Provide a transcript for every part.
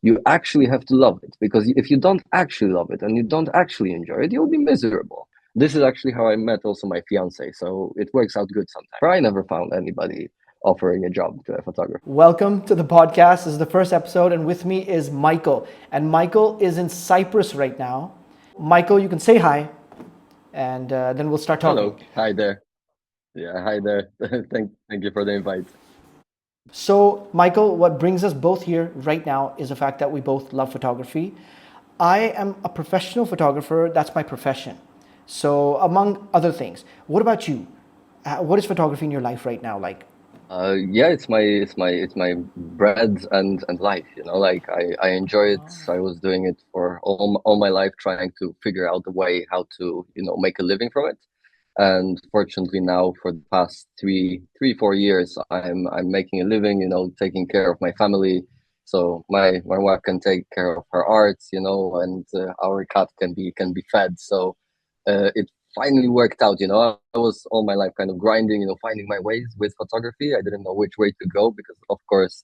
You actually have to love it, because if you don't actually love it and you don't actually enjoy it, you'll be miserable. This is actually how I met also my fiance, so it works out good sometimes. I never found anybody offering a job to a photographer. Welcome to the podcast. This is the first episode, and with me is Michael. And Michael is in Cyprus right now. Michael, you can say hi, and then we'll start talking. Hello, hi there. Yeah, hi there. Thank you for the invite. So, Michael, what brings us both here right now is the fact that we both love photography. I am a professional photographer, that's my profession. So, among other things, what about you? What is photography in your life right now like? Yeah, it's my bread and life, you know, like I enjoy it. I was doing it for all my life, trying to figure out a way how to, make a living from it. And fortunately now, for the past 4 years, I'm making a living, taking care of my family. So my wife can take care of her arts, and our cat can be fed. So it finally worked out. I was all my life kind of grinding, finding my ways with photography. I didn't know which way to go, because of course,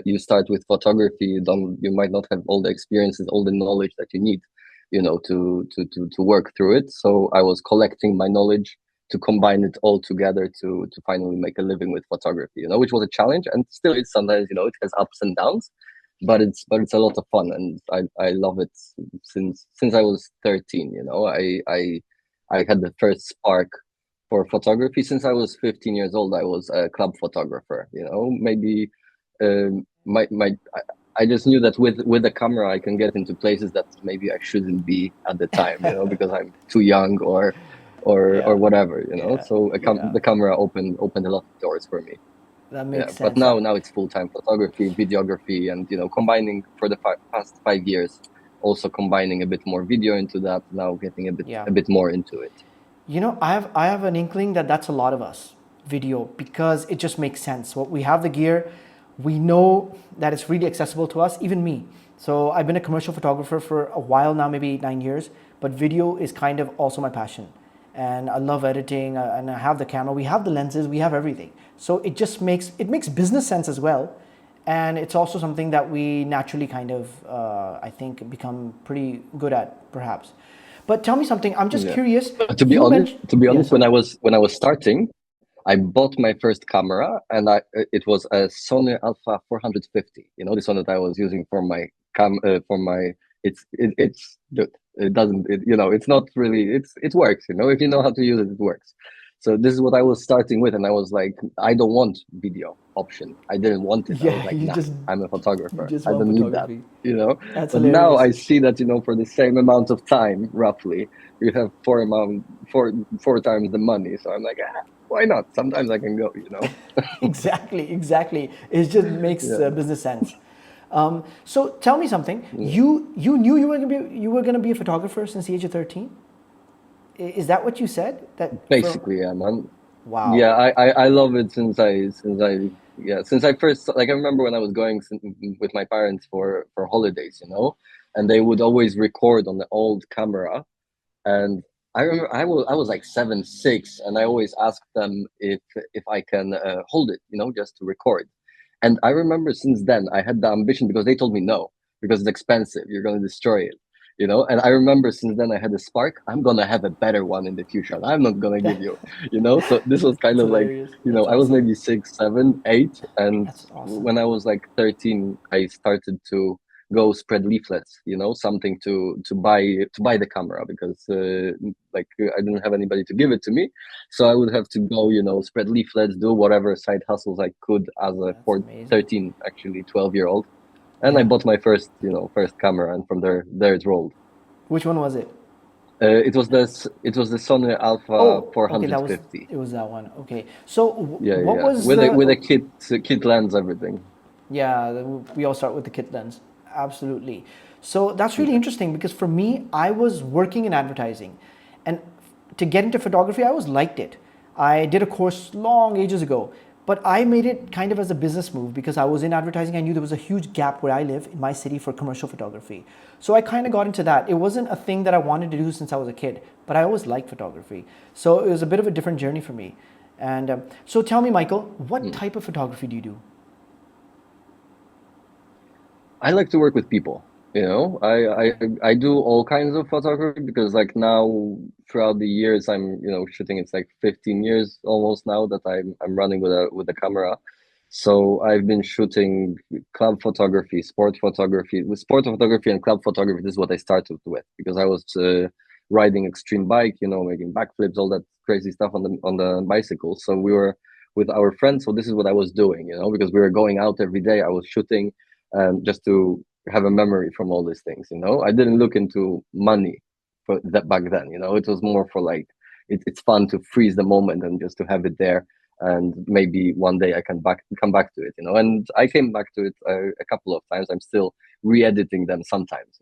you start with photography, you might not have all the experiences, all the knowledge that you need, to work through it. So I was collecting my knowledge to combine it all together to finally make a living with photography, which was a challenge, and still is sometimes. It has ups and downs, but it's a lot of fun, and I love it since I was 13. I had the first spark for photography since I was 15 years old. I was a club photographer. Maybe I just knew that with a camera I can get into places that maybe I shouldn't be at the time. Because I'm too young, or Yeah, whatever. yeah, So yeah. the camera opened a lot of doors for me. That Yeah, makes but sense. now it's full-time photography, videography, and combining for the past 5 years, also combining a bit more video into that. Now getting a bit Yeah. a bit more into it. I have an inkling that that's a lot of us video because it just makes sense. What we have the gear, we know that it's really accessible to us, even me. So I've been a commercial photographer for a while now, maybe 8, 9 years, but video is kind of also my passion. And I love editing and I have the camera, we have the lenses, we have everything. So it makes business sense as well. And it's also something that we naturally kind of, I think, become pretty good at, perhaps. But tell me something. I'm just Yeah. curious. But to be You honest, mentioned, yeah, when sorry. I was starting, I bought my first camera, and it was a Sony Alpha 450. This one that I was using for my for my it's good. It doesn't it, it's not really, it works. If you know how to use it, it works. So this is what I was starting with, and I was like, I don't want video option. I didn't want it. I was Yeah, like, you nah, just I'm a you photographer. just I want don't need that. photography. You know. That's But now hilarious. I see that, for the same amount of time, roughly, you have four times the money. So I'm like, why not? Sometimes I can go. Exactly, exactly. It just makes Yeah. business sense. So tell me something. Yeah. You knew you were gonna be a photographer since the age of 13. Is that what you said? That for Basically, yeah, man. wow. Yeah, I love it since I first, like, I remember when I was going with my parents for holidays, and they would always record on the old camera. And I remember I was like 7, 6, and I always asked them if I can hold it, just to record. And I remember since then I had the ambition, because they told me no, because it's expensive, you're gonna destroy it. And I remember since then I had a spark. I'm gonna have a better one in the future, and I'm not gonna give That, you. So this was kind that's of like, hilarious. That's I was awesome. maybe 6, 7, 8, and That's awesome. when I was like 13, I started to go spread leaflets, something to buy the camera, because like, I didn't have anybody to give it to me. So I would have to go, spread leaflets, do whatever side hustles I could as a That's amazing. 13, actually 12-year-old. And I Yeah. bought my first camera, and from there it rolled. Which one was it? It was the Sony Alpha Oh, okay, that was 450. it was that one. Okay. So Yeah, yeah, what yeah. was With a the kit lens, everything. yeah, we all start with the kit lens. Absolutely. So that's really Yeah. interesting because for me, I was working in advertising. And to get into photography, I always liked it. I did a course long ages ago, but I made it kind of as a business move because I was in advertising. I knew there was a huge gap where I live in my city for commercial photography. So I kind of got into that. It wasn't a thing that I wanted to do since I was a kid, but I always liked photography. So it was a bit of a different journey for me. And so tell me, Michael, what Mm. type of photography do you do? I like to work with people. You know, Okay. I do all kinds of photography because like now throughout the years I'm shooting. It's like 15 years almost now that I'm running with a camera. So I've been shooting club photography, sport photography. With sport photography and club photography, this is what I started with because I was riding extreme bike, making backflips, all that crazy stuff on the bicycle. So we were with our friends. So this is what I was doing, because we were going out every day. I was shooting just to have a memory from all these things. I didn't look into money for that back then. It was more for like it's fun to freeze the moment and just to have it there. And maybe one day I can come back to it. And I came back to it a couple of times. I'm still re-editing them sometimes.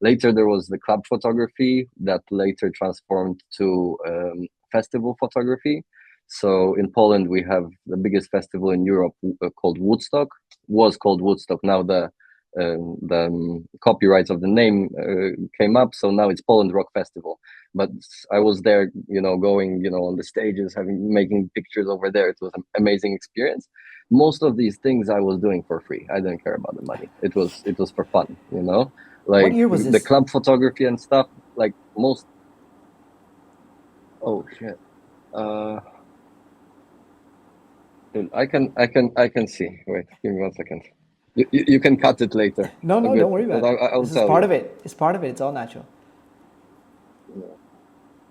Later there was the club photography that later transformed to festival photography. So in Poland we have the biggest festival in Europe called Woodstock. Was called Woodstock. Now the copyrights of the name came up, so now it's Poland Rock Festival. But I was there, going, on the stages, making pictures over there. It was an amazing experience. Most of these things I was doing for free. I didn't care about the money. It was for fun. What Like year was the this? club photography and stuff. Like most. Oh shit. Uh, I can see. Wait, give me 1 second. You can cut it later No, a no, bit, don't worry but about it. I'll This is tell part you. of it. It's part of it. It's all natural. Yeah.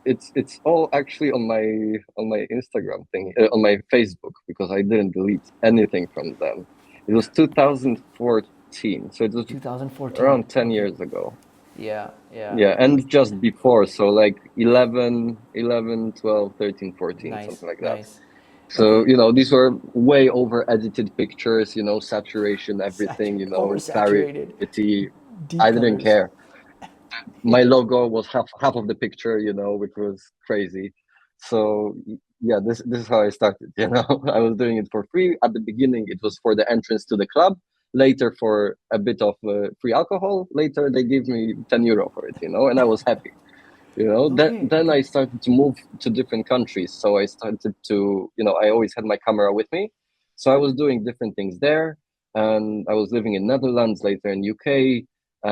It's all actually on my Instagram thing, on my Facebook, because I didn't delete anything from them. It was 2014, so it was 2014. around 10 Okay. years ago. Yeah, yeah. Yeah, and just before, so like 11, 12, 13, 14, Nice, something like that. nice. So, Okay. these were way over edited pictures, saturation, everything, Oversaturated, clarity. deep I didn't colors. care. My logo was half of the picture, which was crazy. So yeah, this is how I started. I was doing it for free. At the beginning, it was for the entrance to the club. Later, for a bit of free alcohol. Later, they gave me €10 for it, and I was happy. Then Okay, then okay. I started to move to different countries. So I started to, I always had my camera with me. So I was doing different things there. And I was living in Netherlands, later in UK,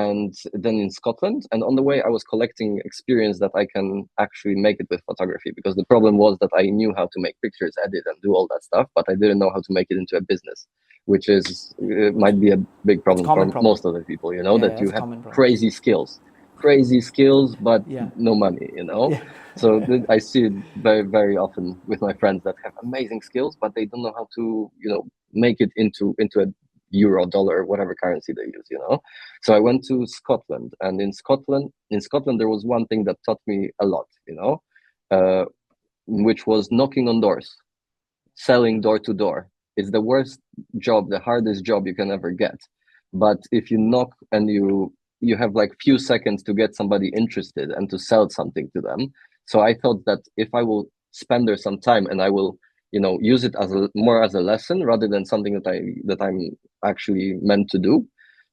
and then in Scotland. And on the way, I was collecting experience that I can actually make it with photography. Because the problem was that I knew how to make pictures, edit, and do all that stuff, but I didn't know how to make it into a business, which is Which might be a big it's a problem common for problem. most other people. Yeah, That yeah, you it's a have common problem. crazy skills, but Yeah, no money. yeah, So I see it very, very often with my friends that have amazing skills, but they don't know how to, make it into a euro, dollar, whatever currency they use. So I went to Scotland, and in Scotland, there was one thing that taught me a lot, uh, which was knocking on doors, selling door to door. It's the worst job, the hardest job you can ever get. But if you knock and you have like few seconds to get somebody interested and to sell something to them. So I thought that if I will spend there some time and I will, use it as more as a lesson rather than something that I'm actually meant to do.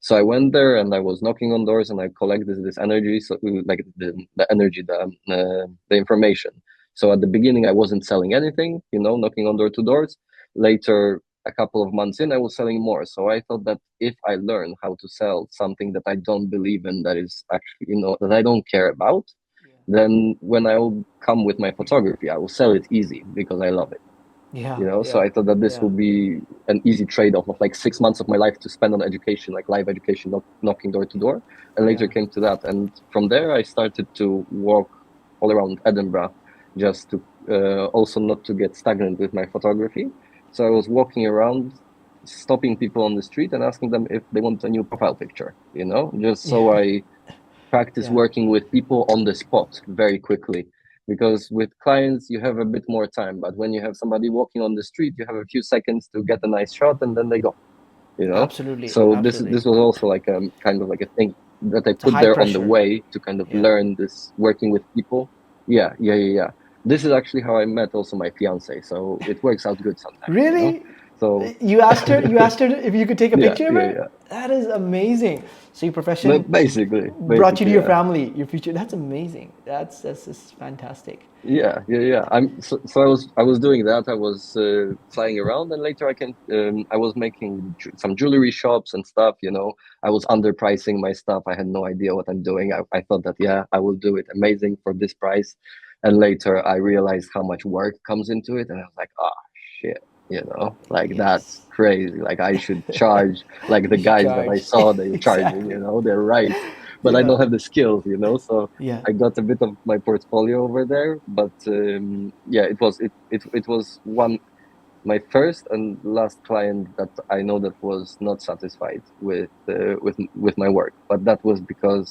So I went there and I was knocking on doors and I collected this energy, so like the energy, the information. So at the beginning, I wasn't selling anything, knocking on door to doors. Later, a couple of months in, I was selling more. So I thought that if I learn how to sell something that I don't believe in, that is actually, that I don't care about, then when I will come with my photography, I will sell it easy because I love it. yeah, So yeah, I thought that this yeah, will be an easy trade-off of like 6 months of my life to spend on education, like live education, knocking door to door. And later yeah. came to that. And from there, I started to walk all around Edinburgh just to also not to get stagnant with my photography. So I was walking around, stopping people on the street and asking them if they want a new profile picture, just Yeah, so I practice yeah. working with people on the spot very quickly, because with clients you have a bit more time, but when you have somebody walking on the street, you have a few seconds to get a nice shot and then they go. Absolutely, So this absolutely. this was also like a kind of like a thing that I It's a put high there on the pressure. way to kind of Yeah. learn this working with people. Yeah. This is actually how I met also my fiance, so it works out good sometimes. Really? So You asked her. You asked her if you could take a yeah, picture of yeah, her. yeah. That is amazing. So your profession But brought you to basically, your yeah. family, your future. That's amazing. That's just fantastic. Yeah. So I was doing that. I was flying around, and later I was making some jewelry shops and stuff. I was underpricing my stuff. I had no idea what I'm doing. I thought that, yeah, I will do it amazing for this price, and later I realized how much work comes into it, and I was like, oh shit, like that's Yes, crazy. Like I should charge like the you should guys that I charge. saw they were charging. Exactly. They're right, but I Yeah. don't have the skills. So. Yeah. I got a bit of my portfolio over there, but yeah, it was my first and last client that I know that was not satisfied with my work. But that was because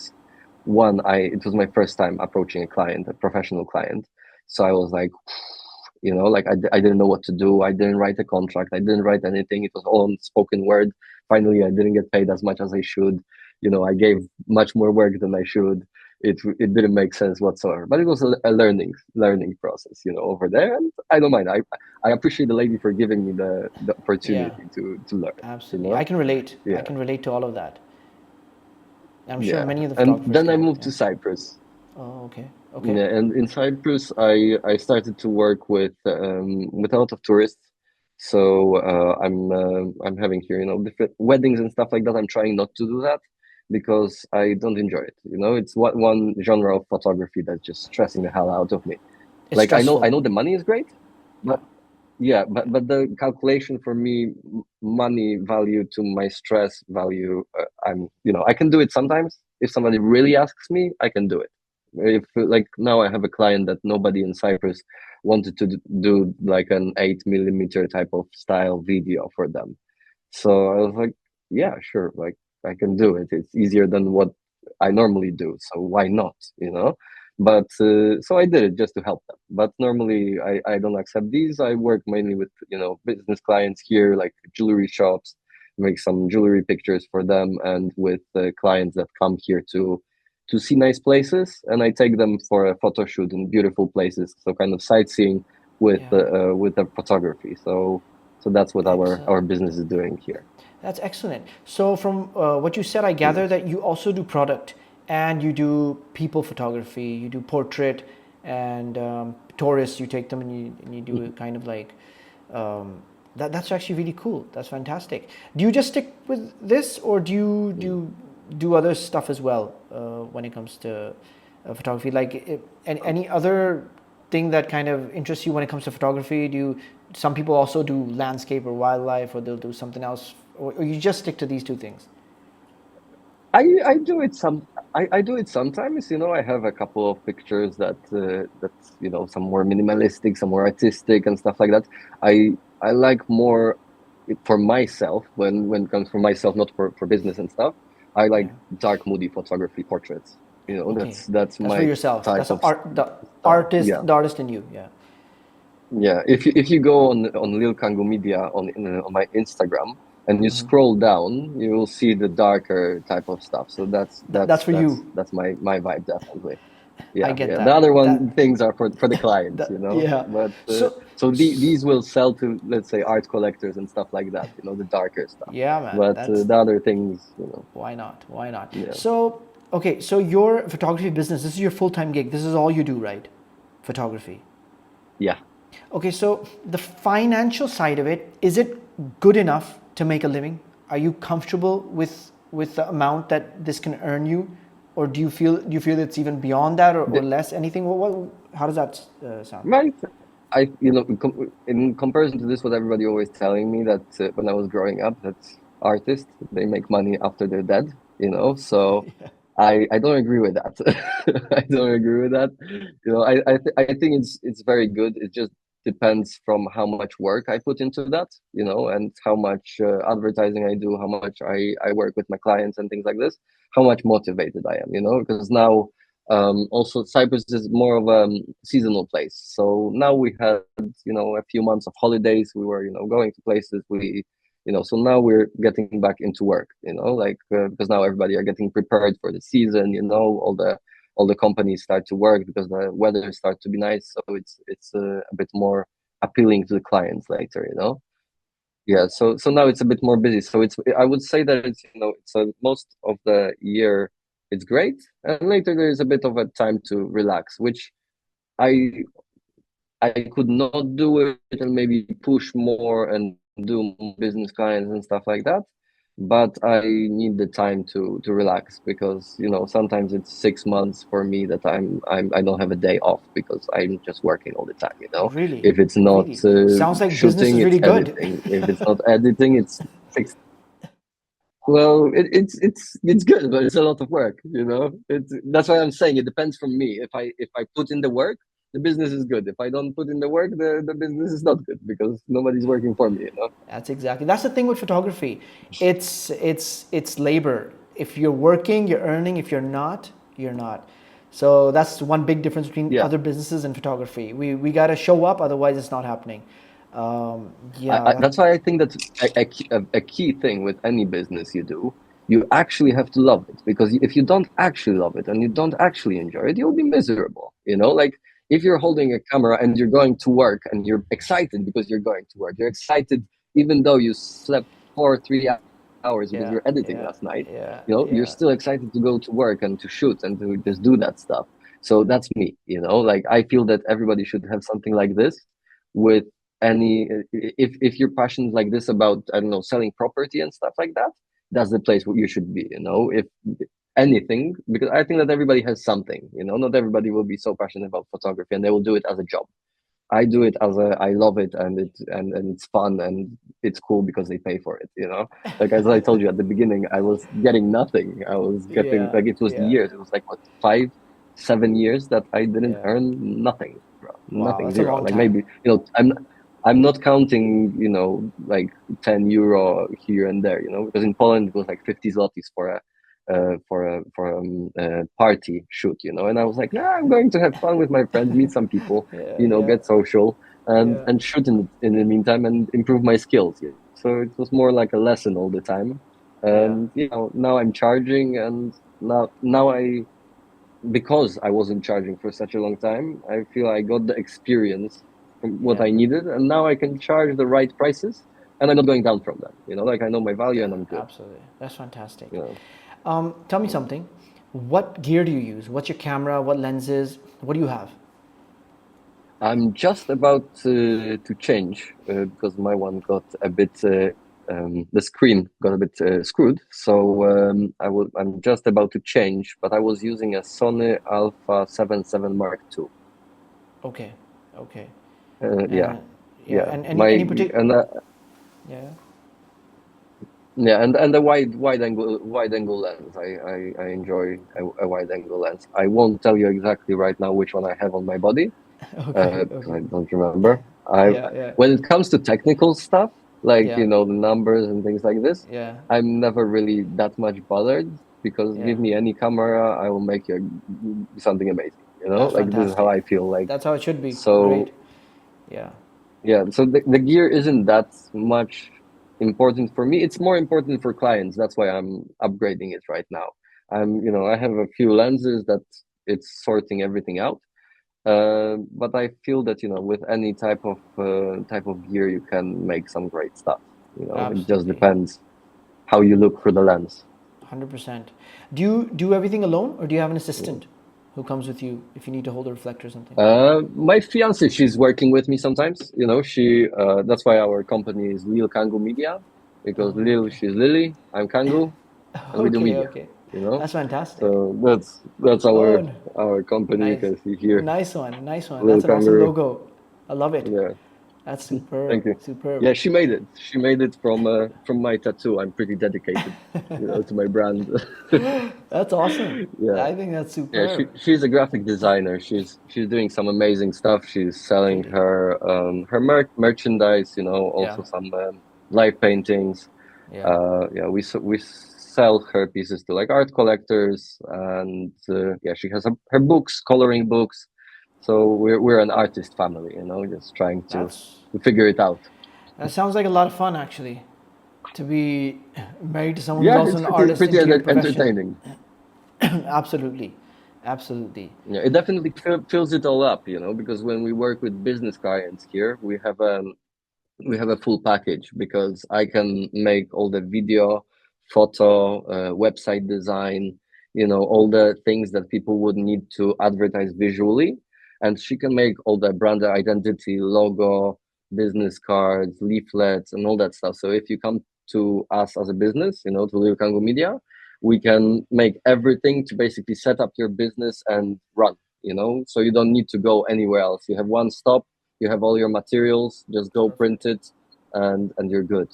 one, I it was my first time approaching a client, a professional client, so I was like, like I didn't know what to do. I didn't write a contract. I didn't write anything. It was all on spoken word. Finally, I didn't get paid as much as I should. I gave much more work than I should. It didn't make sense whatsoever. But it was a learning process, over there. And I don't mind. I appreciate the lady for giving me the Yeah. opportunity to learn. You Absolutely. I know, can relate. I yeah, can relate to all of that. I'm sure yeah. many of the And photographers then I can. moved Yeah. to Cyprus. Oh, okay. Okay. Yeah, and in Cyprus, I started to work with a lot of tourists. So I'm having here, different weddings and stuff like that. I'm trying not to do that because I don't enjoy it. It's one genre of photography that's just stressing the hell out of me. It's Like I stressful. know the money is great, Yeah. but yeah, but the calculation for me, money value to my stress value, I can do it sometimes. If somebody really asks me, I can do it. If like now I have a client that nobody in Cyprus wanted to do like an 8 millimeter type of style video for them. So I was like, yeah, sure, like I can do it. It's easier than what I normally do. So why not, But so I did it just to help them. But normally I don't accept these. I work mainly with, business clients here, like jewelry shops, make some jewelry pictures for them, and with clients that come here to see nice places, and I take them for a photo shoot in beautiful places. So kind of sightseeing Yeah. with the photography. So that's what our Excellent. business is doing here. That's excellent. So from what you said, I Yeah. gather that you also do product and you do people photography. You do portrait and tourists. You take them and you do it kind of like that's actually really cool. That's fantastic. Do you just stick with this, or do other stuff as well when it comes to photography? Like any other thing that kind of interests you when it comes to photography? Some people also do landscape or wildlife, or they'll do something else, or you just stick to these two things? I do it I do it sometimes. I have a couple of pictures that's some more minimalistic, some more artistic and stuff like that. I like more it for myself when it comes for myself, not for business and stuff. I like Yeah. dark, moody photography, portraits. Okay. That's That's for my yourself. type That's of the style. Yeah. the artist in you. Yeah. Yeah, if you go on Lil Kango Media on my Instagram and you scroll down, you will see the darker type of stuff. So that's That's that's for that's you. that's my vibe definitely. I Yeah, get yeah. The that. other one That things are for the clients, yeah. But So so these will sell to, let's say, art collectors and stuff like that. The darker stuff. yeah, man. But That's the other things, why not? Why not? yeah, So okay. So your photography business. This is your full time gig. This is all you do, right? Photography. yeah. Okay, so the financial side of it, is it good enough to make a living? Are you comfortable with the amount that this can earn you, or do you feel it's even beyond that, or less? Anything? How does that sound? Right. In comparison to this, what everybody always telling me that when I was growing up, that artists they make money after they're dead. So I don't agree with that. I don't agree with that. I think it's very good. It just depends from how much work I put into that, and how much advertising I do, how much I work with my clients and things like this, how much motivated I am, because now. Also, Cyprus is more of a seasonal place. So now we had, a few months of holidays. We were, going to places. So now we're getting back into work. Like because now everybody are getting prepared for the season. All the companies start to work because the weather starts to be nice. So it's a bit more appealing to the clients later. Yeah, so now it's a bit more busy. So it's I would say that it's it's most of the year it's great, and later there is a bit of a time to relax, which I I could not do it and maybe push more and do more business clients and stuff like that. But I need the time to relax because sometimes it's 6 months for me that I don't have a day off because I'm just working all the time. Really, If it's not really sounds like business shooting, is it's really good. editing. If it's not editing, it's fixed. Well, it's good, but it's a lot of work. That's why I'm saying it depends from me. If I put in the work, the business is good. If I don't put in the work, the business is not good because nobody's working for me. That's the thing with photography. It's labor. If you're working, you're earning. If you're not, you're not. So that's one big difference between Yeah, other businesses and photography. We got to show up, otherwise it's not happening. Yeah, that's why I think that's a key thing with any business you do. You actually have to love it because if you don't actually love it and you don't actually enjoy it, you'll be miserable. Like if you're holding a camera and you're going to work and you're excited because you're going to work, you're excited even though you slept for 3 hours because yeah, you're editing yeah, last night. yeah, You're yeah, still excited to go to work and to shoot and to just do that stuff. So that's me. Like I feel that everybody should have something like this with any if you're passionate like this about, I don't know, selling property and stuff like that, that's the place where you should be. If anything, because I think that everybody has something. Not everybody will be so passionate about photography and they will do it as a job. I do it as a I love it, and it's fun and it's cool because they pay for it. Like as I told you at the beginning, I was getting nothing. I was getting, yeah, like, it was yeah, years. It was like what, 5 7 years that I didn't yeah. earn nothing, bro. Wow, Nothing, that's a zero. long Like time. maybe, I'm not counting, like 10 euro here and there, because in Poland it was like 50 zlotys for a party shoot, and I was like, nah, I'm going to have fun with my friends, meet some people, Yeah, yeah, get social and yeah, and shoot in the meantime and improve my skills. So it was more like a lesson all the time. yeah, And now I'm charging, and now I because I wasn't charging for such a long time, I feel I got the experience from what yeah, I needed, and now I can charge the right prices, and I'm not going down from that. Like I know my value, and yeah. I'm good. Absolutely, that's fantastic. You know, Tell me Mm. something. What gear do you use? What's your camera? What lenses? What do you have? I'm just about to change because my one got a bit. The screen got a bit screwed, so I'm just about to change. But I was using a Sony Alpha 77 Mark II. Okay, okay. Yeah, And yeah, yeah. and My any particular? and Yeah. Yeah, and the wide angle lens. I enjoy a wide angle lens. I won't tell you exactly right now which one I have on my body Okay, because okay. I don't remember. I Yeah, yeah, When it comes to technical stuff, like yeah, the numbers and things like this, yeah, I'm never really that much bothered because yeah. give me any camera, I will make you something amazing. That's Like this is how fantastic. I feel like. That's how it should be. So Great. Yeah, yeah, so the gear isn't that much important for me. It's more important for clients. That's why I'm upgrading it right now. I have a few lenses that it's sorting everything out. But I feel that, with any type of gear, you can make some great stuff. It just absolutely. depends how you look through the lens. 100%. Do you do everything alone, or do you have an assistant who comes with you if you need to hold a reflector or something? My fiance, she's working with me sometimes. That's why our company is Lil Kangoo Media, because Oh, Lil, okay. she's Lily, I'm Kangoo, and we do Okay, media. okay. You know, That's fantastic. so that's Oh, our company. You nice. can see here, Nice one. Nice one. Lil That's an awesome Kangaroo. logo. I love it. Yeah, That's superb. thank you. Superb. Yeah, she made it. She made it from my tattoo. I'm pretty dedicated, to my brand. That's awesome. Yeah. I think that's Yeah, superb. she's a graphic designer. She's doing some amazing stuff. She's selling Really. her merchandise. Yeah. Also some live paintings. Yeah. Yeah, we sell her pieces to like art collectors, and yeah, she has her books, coloring books. So we're an artist family. Just trying to That's figure it out. that sounds like a lot of fun actually. To be married to someone who's Yeah, also it's an pretty artist, pretty interior profession. entertaining. Absolutely. Absolutely. Yeah, it definitely fills it all up. Because when we work with business clients here, we have we have a full package because I can make all the video, photo, website design, all the things that people would need to advertise visually. And she can make all the brand identity, logo, business cards, leaflets, and all that stuff. So if you come to us as a business, to Liu Kangoo Media, we can make everything to basically set up your business and run, so you don't need to go anywhere else. You have one stop, you have all your materials, just go print Perfect. it, and you're good.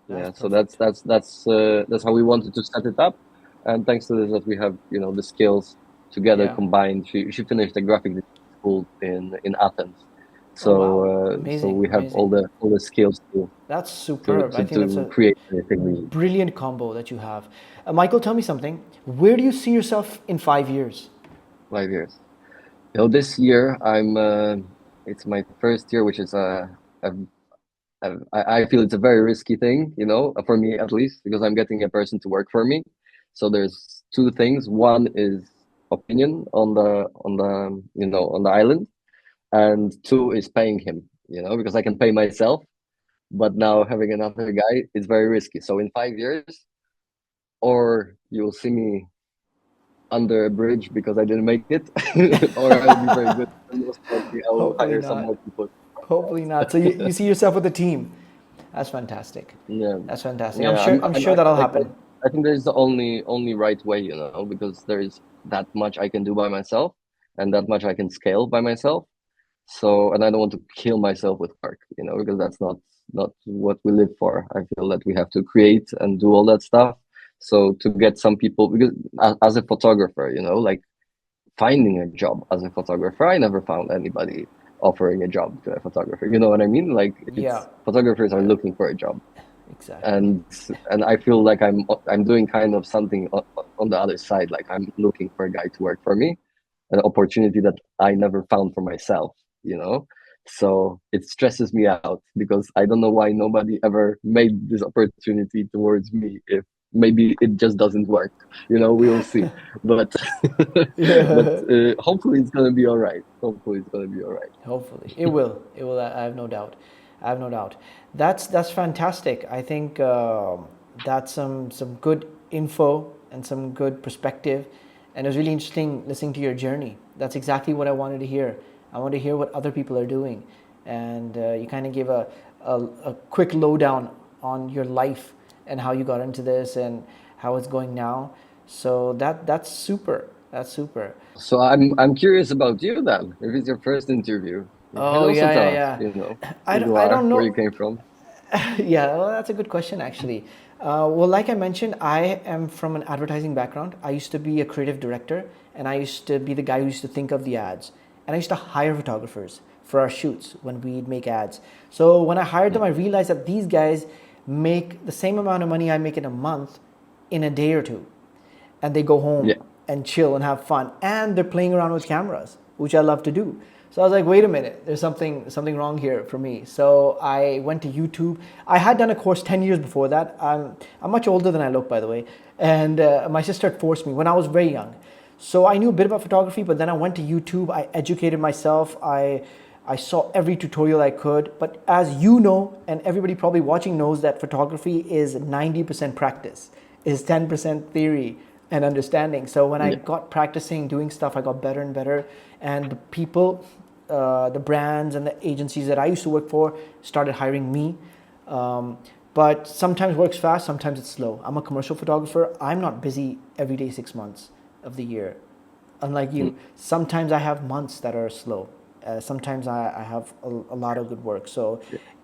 That's Yeah, so that's perfect. that's that's that's how we wanted to set it up. And thanks to this, that we have the skills together Yeah. combined. She finished a graphic design school in Athens, Oh wow. so Amazing. we have Amazing. all the skills to That's to superb. I to, think that's to a create anything we need. brilliant combo that you have. Michael, tell me something. Where do you see yourself in 5 years? 5 years. This year it's my first year, which is a I feel it's a very risky thing, for me at least, because I'm getting a person to work for me. So there's two things. One is opinion on the island, and two is paying him, because I can pay myself, but now having another guy is very risky. So in 5 years, or you'll see me under a bridge because I didn't make it, or I'll be very good. And most likely I will Hopefully hire some not. more people. Hopefully not. So you see yourself with a team. That's fantastic. Yeah, That's fantastic. I'm yeah. sure I'm sure that'll Like, happen. I think there's the only right way, because there is that much I can do by myself, and that much I can scale by myself. So, and I don't want to kill myself with work, because that's not what we live for. I feel that we have to create and do all that stuff. So to get some people, because as a photographer, like finding a job as a photographer, I never found anybody offering a job to a photographer. You know what I mean? Like, Yeah. it's photographers are Yeah. looking for a job, Exactly. and I feel like I'm doing kind of something on the other side. Like, I'm looking for a guy to work for me, an opportunity that I never found for myself, so it stresses me out because I don't know why nobody ever made this opportunity towards me. If maybe it just doesn't work, we'll see. But but Yeah. hopefully it's gonna be all right. Hopefully it's gonna be all right. Hopefully, it will. It will. I have no doubt. I have no doubt. That's fantastic. I think that's some good info and some good perspective, and it was really interesting listening to your journey. That's exactly what I wanted to hear. I want to hear what other people are doing, and you kind of gave a quick lowdown on your life and how you got into this and how it's going now. So that's super. That's super. So I'm curious about you then. If it's your first interview, you can Oh also yeah, yeah, tell us, yeah. who you I are, don't where you know. came from. Yeah, well, that's a good question actually. Well, like I mentioned, I am from an advertising background. I used to be a creative director, and I used to be the guy who used to think of the ads, and I used to hire photographers for our shoots when we'd make ads. So when I hired them, Mm. I realized that these guys make the same amount of money I make in a month in a day or two, and they go home Yeah. and chill and have fun, and they're playing around with cameras, which I love to do. So I was like, wait a minute, there's something wrong here for me. So I went to YouTube. I had done a course 10 years before that. I'm much older than I look, by the way, and my sister forced me when I was very young. So I knew a bit about photography, but then I went to YouTube. I educated myself. I saw every tutorial I could. But as you know, and everybody probably watching knows, that photography is 90% practice, is 10% theory and understanding. So when I Yeah. got practicing doing stuff, I got better and better. And the people, the brands and the agencies that I used to work for started hiring me. But sometimes works fast, sometimes it's slow. I'm a commercial photographer. I'm not busy every day 6 months of the year. Unlike Mm. you, sometimes I have months that are slow. Sometimes I have a lot of good work. So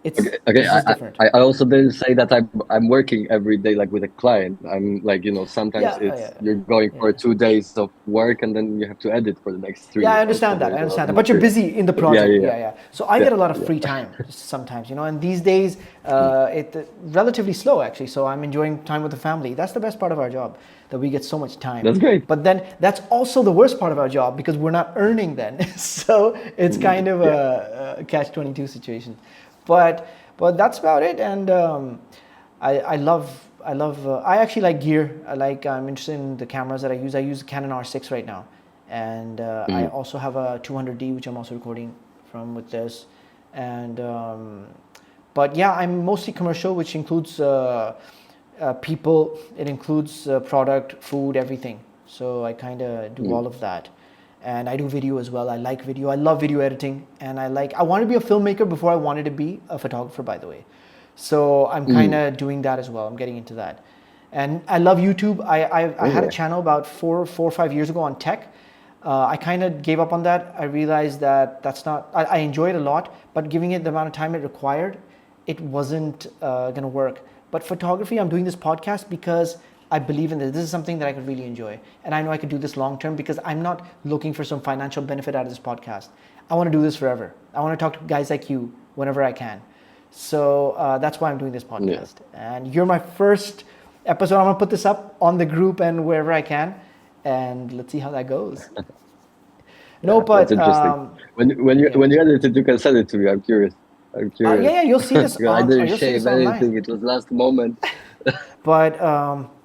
Okay, okay. it's just different. I also didn't say that I'm working every day like with a client. I'm like, sometimes Yeah, it's yeah, you're going yeah. for 2 days of work and then you have to edit for the next three, Yeah, I So understand that. I there's a lot understand of that. But you're material. busy in the But yeah, project. yeah, Yeah, yeah. So I yeah, get a lot of yeah, free time sometimes, and these days yeah. Mm. it relatively slow actually. So I'm enjoying time with the family. That's the best part of our job, that we get so much time. That's great. But then that's also the worst part of our job because we're not earning then. So it's kind of Yeah. a catch-22 situation. But that's about it. And I actually like gear. I'm interested in the cameras that I use. I use Canon R6 right now, and I Mm. also have a 200D which I'm also recording from with this, and But yeah, I'm mostly commercial, which includes people, it includes product, food, everything. So I kind of do all Mm. of that. And I do video as well. I like video. I love video editing. And I wanted to be a filmmaker before I wanted to be a photographer, by the way. So I'm kind Mm. of doing that as well. I'm getting into that. And I love YouTube. I had a Okay. channel about 4 or 5 years ago on tech. I kind of gave up on that. I realized that that's not, I enjoy it a lot, but giving it the amount of time it required, it wasn't going to work. But photography, I'm doing this podcast because I believe in this. This is something that I could really enjoy. And I know I could do this long term because I'm not looking for some financial benefit out of this podcast. I want to do this forever. I want to talk to guys like you whenever I can. So that's why I'm doing this Yeah. podcast. And you're my first episode. I'm going to put this up on the group and wherever I can. And let's see how that goes. No, Yeah. That's but interesting. yeah. When you edit it, you can send it to me. I'm curious. I'm Yeah, curious. yeah, you'll see this Because I on, didn't you'll see shave this online. anything. It was last moment. But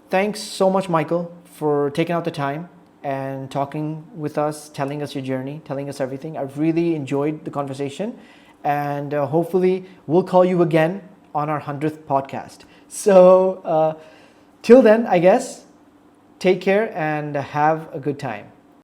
thanks so much, Michael, for taking out the time and talking with us, telling us your journey, telling us everything. I've really enjoyed the conversation, and hopefully we'll call you again on our 100th podcast. So till then, I guess, take care and have a good time.